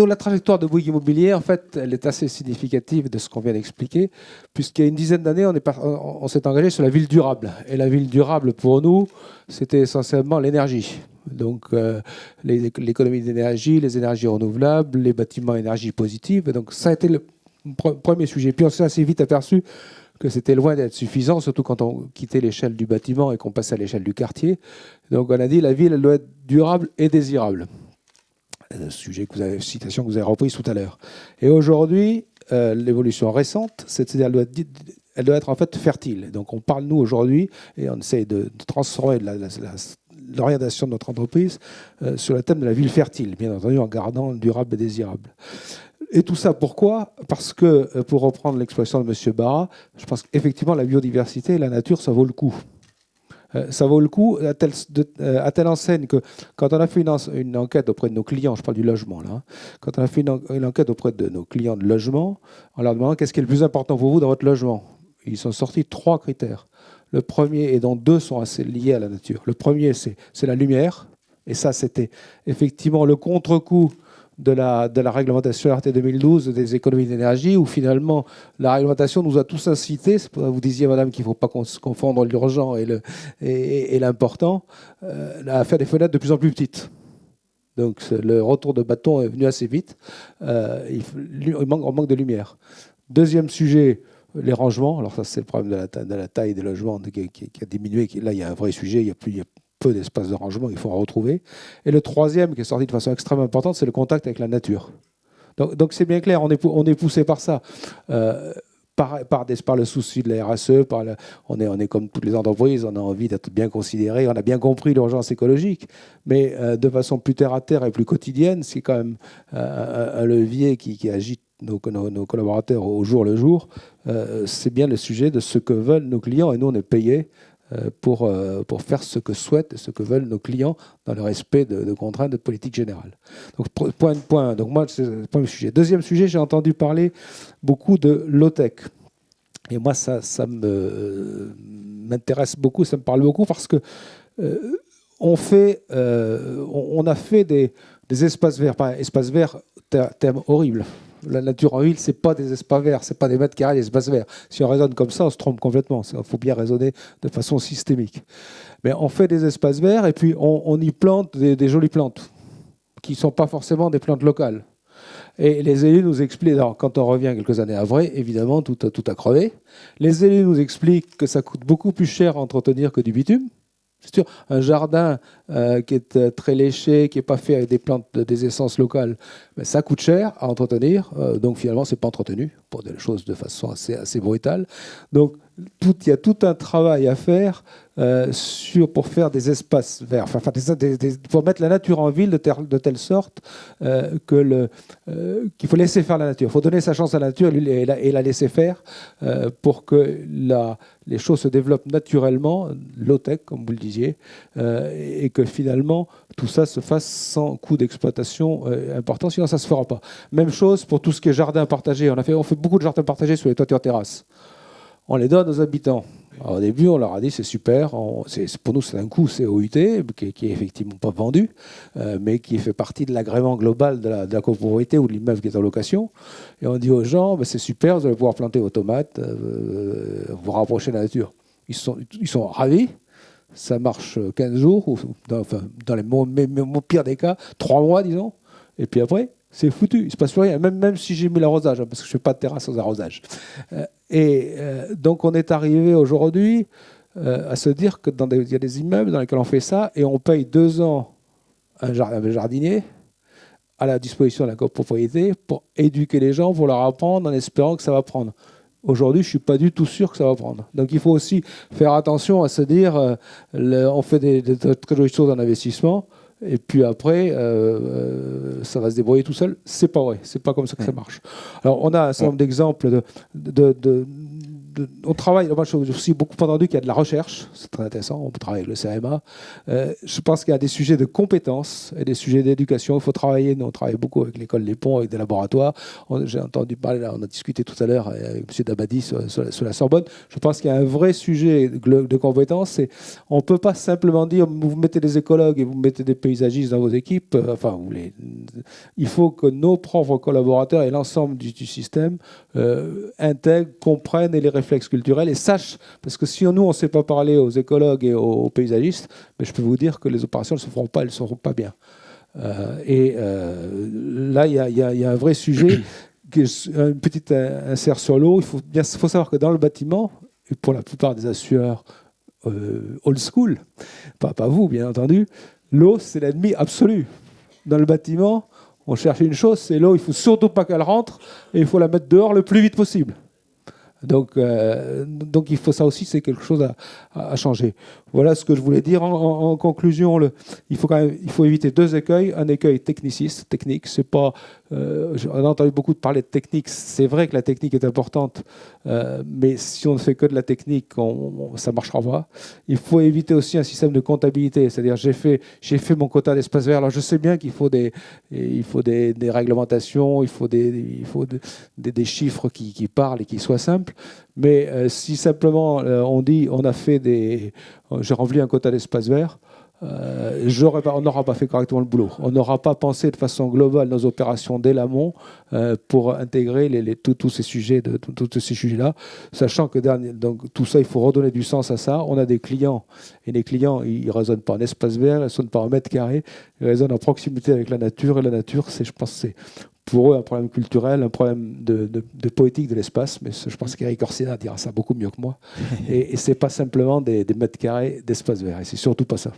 la trajectoire de Bouygues Immobilier, en fait, elle est assez significative de ce qu'on vient d'expliquer, puisqu'il y a une dizaine d'années, on s'est engagé sur la ville durable. Et la ville durable, pour nous, c'était essentiellement l'énergie. Donc, l'économie d'énergie, les énergies renouvelables, les bâtiments à énergie positive. Et donc, ça a été le premier sujet. Puis, on s'est assez vite aperçu que c'était loin d'être suffisant, surtout quand on quittait l'échelle du bâtiment et qu'on passait à l'échelle du quartier. Donc, on a dit la ville, elle doit être durable et désirable. Sujet citation que vous avez reprise tout à l'heure. Et aujourd'hui, l'évolution récente, c'est-à-dire elle doit être en fait fertile. Donc on parle, nous, aujourd'hui, et on essaie de transformer l'orientation de notre entreprise sur le thème de la ville fertile, bien entendu en gardant durable et désirable. Et tout ça, pourquoi ? Parce que, pour reprendre l'expression de M. Barra, je pense qu'effectivement, la biodiversité et la nature, ça vaut le coup. Ça vaut le coup à telle enseigne que quand on a fait une enquête auprès de nos clients, je parle du logement là, quand on a fait une enquête auprès de nos clients de logement, en leur demandant qu'est-ce qui est le plus important pour vous dans votre logement, ils sont sortis 3 critères. Le premier, et dont 2 sont assez liés à la nature. Le premier, c'est la lumière, et ça c'était effectivement le contre-coup de la réglementation RT 2012 des économies d'énergie, où finalement la réglementation nous a tous incités, vous disiez madame qu'il ne faut pas confondre l'urgent et l'important, à faire des fenêtres de plus en plus petites. Donc le retour de bâton est venu assez vite, on manque de lumière. Deuxième sujet, les rangements. Alors ça c'est le problème de la taille des logements qui a diminué, là il y a un vrai sujet, il y a peu d'espace de rangement, il faut en retrouver. Et le troisième, qui est sorti de façon extrêmement importante, c'est le contact avec la nature. Donc c'est bien clair, on est poussé par ça. Par le souci de la RSE, on est comme toutes les entreprises, on a envie d'être bien considéré, on a bien compris l'urgence écologique, mais de façon plus terre à terre et plus quotidienne, c'est quand même un levier qui agite nos collaborateurs au jour le jour. C'est bien le sujet de ce que veulent nos clients, et nous on est payés pour faire ce que souhaitent et ce que veulent nos clients dans le respect de contraintes de politique générale. Donc, point. Donc, moi, c'est le premier sujet. Deuxième sujet, j'ai entendu parler beaucoup de low-tech. Et moi, ça m'intéresse beaucoup, ça me parle beaucoup parce que on a fait des espaces verts. Pas espaces verts, terme horrible. La nature en ville, ce n'est pas des espaces verts, ce n'est pas des mètres carrés d'espaces verts. Si on raisonne comme ça, on se trompe complètement. Il faut bien raisonner de façon systémique. Mais on fait des espaces verts et puis on y plante des jolies plantes qui ne sont pas forcément des plantes locales. Et les élus nous expliquent, alors, quand on revient quelques années après, évidemment, tout a crevé. Les élus nous expliquent que ça coûte beaucoup plus cher à entretenir que du bitume. C'est sûr, un jardin qui est très léché, qui n'est pas fait avec des plantes, des essences locales, ben, ça coûte cher à entretenir. Donc finalement, ce n'est pas entretenu, pour des choses de façon assez brutale. Donc il y a tout un travail à faire pour faire des espaces verts, pour mettre la nature en ville de telle sorte qu'il faut laisser faire la nature. Il faut donner sa chance à la nature et la laisser faire pour que les choses se développent naturellement, low-tech, comme vous le disiez, et que finalement, tout ça se fasse sans coût d'exploitation important, sinon ça ne se fera pas. Même chose pour tout ce qui est jardin partagé. On fait beaucoup de jardins partagés sur les toitures terrasses. On les donne aux habitants. Alors, au début, on leur a dit c'est super. Pour nous, c'est un coût COUT qui est effectivement pas vendu, mais qui fait partie de l'agrément global de la copropriété ou de l'immeuble qui est en location. Et on dit aux gens c'est super, vous allez pouvoir planter vos tomates, vous rapprocher de la nature. Ils sont ravis. Ça marche 15 jours, ou dans les pires des cas, 3 mois, disons. Et puis après, c'est foutu. Il ne se passe plus rien, même si j'ai mis l'arrosage, parce que je ne fais pas de terrasse sans arrosage. Donc, on est arrivé aujourd'hui à se dire qu'il y a des immeubles dans lesquels on fait ça, et on paye 2 ans un jardinier à la disposition de la copropriété pour éduquer les gens, pour leur apprendre, en espérant que ça va prendre. Aujourd'hui, je ne suis pas du tout sûr que ça va prendre. Donc il faut aussi faire attention à se dire, on fait des très jolies choses en investissement, et puis après, ça va se débrouiller tout seul. C'est pas vrai, c'est pas comme ça que ça marche. Alors on a un certain nombre d'exemples on travaille, moi j'ai aussi beaucoup entendu qu'il y a de la recherche, c'est très intéressant, on peut travailler avec le CMA. Je pense qu'il y a des sujets de compétences et des sujets d'éducation. Il faut travailler, nous on travaille beaucoup avec l'école des Ponts, avec des laboratoires. J'ai entendu parler, là, on a discuté tout à l'heure avec M. Dabadi sur la Sorbonne. Je pense qu'il y a un vrai sujet de compétences. Et on ne peut pas simplement dire vous mettez des écologues et vous mettez des paysagistes dans vos équipes. Il faut que nos propres collaborateurs et l'ensemble du système intègrent, comprennent les réflexes culturels et sachent, parce que si nous on ne sait pas parler aux écologues et aux paysagistes, mais je peux vous dire que les opérations ne se feront pas, elles ne seront pas bien. Là, il y a un vrai sujet. Une petite insert sur l'eau. Il faut savoir que dans le bâtiment, et pour la plupart des assureurs old school, pas vous bien entendu, l'eau c'est l'ennemi absolu. Dans le bâtiment, on cherche une chose, c'est l'eau. Il ne faut surtout pas qu'elle rentre et il faut la mettre dehors le plus vite possible. Donc il faut ça aussi, c'est quelque chose à changer. Voilà ce que je voulais dire. En conclusion, il faut éviter deux écueils. Un écueil technique. C'est pas, on a entendu beaucoup parler de technique. C'est vrai que la technique est importante, mais si on ne fait que de la technique, ça ne marchera pas. Il faut éviter aussi un système de comptabilité. C'est-à-dire, j'ai fait mon quota d'espace vert. Alors je sais bien qu'il faut des réglementations, il faut des chiffres qui parlent et qui soient simples. Mais si simplement on dit j'ai rempli un quota d'espace vert, on n'aura pas fait correctement le boulot. On n'aura pas pensé de façon globale nos opérations dès l'amont pour intégrer tous ces sujets-là, sachant que donc, tout ça, il faut redonner du sens à ça. On a des clients, et les clients, ils ne raisonnent pas en espace vert, ils ne raisonnent pas en mètre carré, ils raisonnent en proximité avec la nature. Et la nature, je pense, c'est pour eux un problème culturel, un problème de poétique de l'espace, mais je pense qu'Éric Orsena dira ça beaucoup mieux que moi. Et ce n'est pas simplement des mètres carrés d'espace vert, et c'est surtout pas ça.